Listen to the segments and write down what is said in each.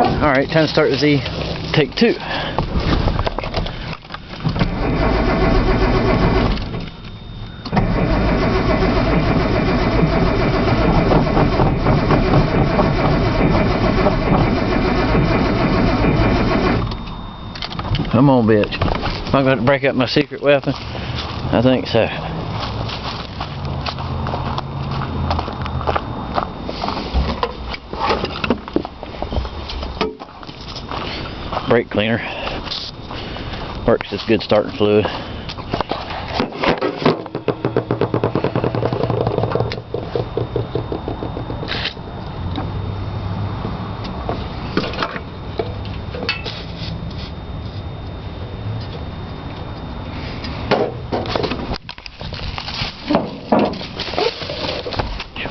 Alright, time to start the Z. Take 2. Come on, bitch. Am I going to break out my secret weapon? I think so. Brake cleaner. Works as good starting fluid.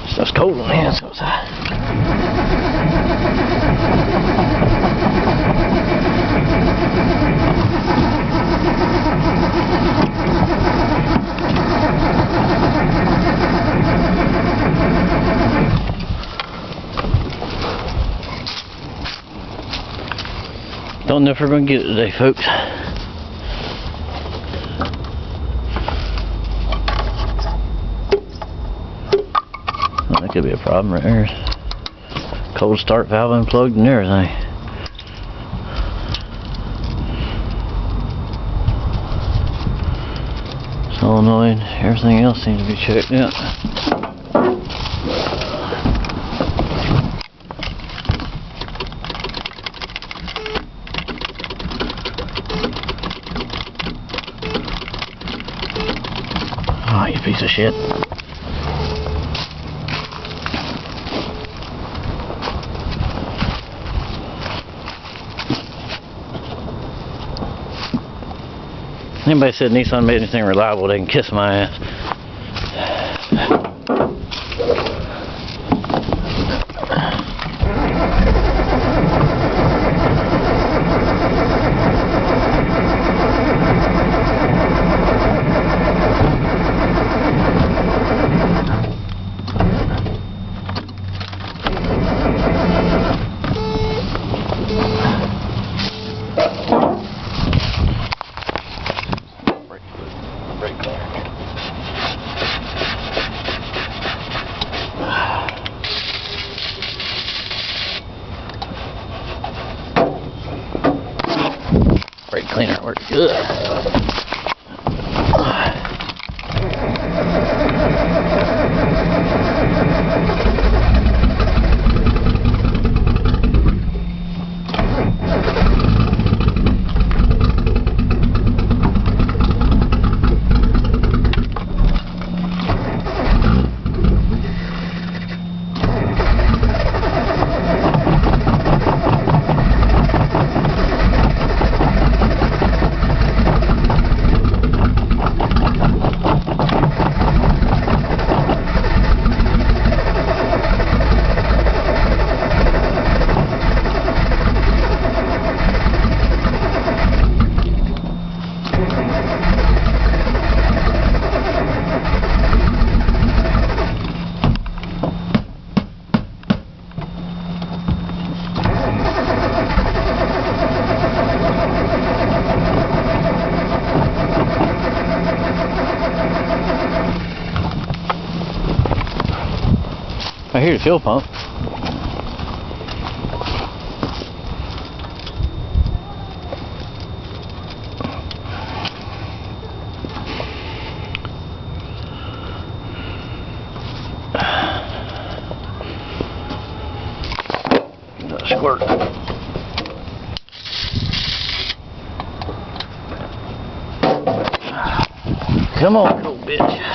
Stuff's cold on the hands outside. Don't know if we're going to get it today, folks. Well, that could be a problem right there. Cold start valve unplugged and everything. Solenoid, everything else seems to be checked out. Oh, you piece of shit. Anybody said Nissan made anything reliable, they can kiss my ass. Brake cleaner works good. I hear the fuel pump. Squirt. Come on, little bitch.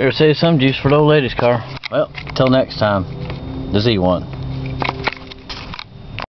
Better save some juice for the old lady's car. Well, till next time, the Z1.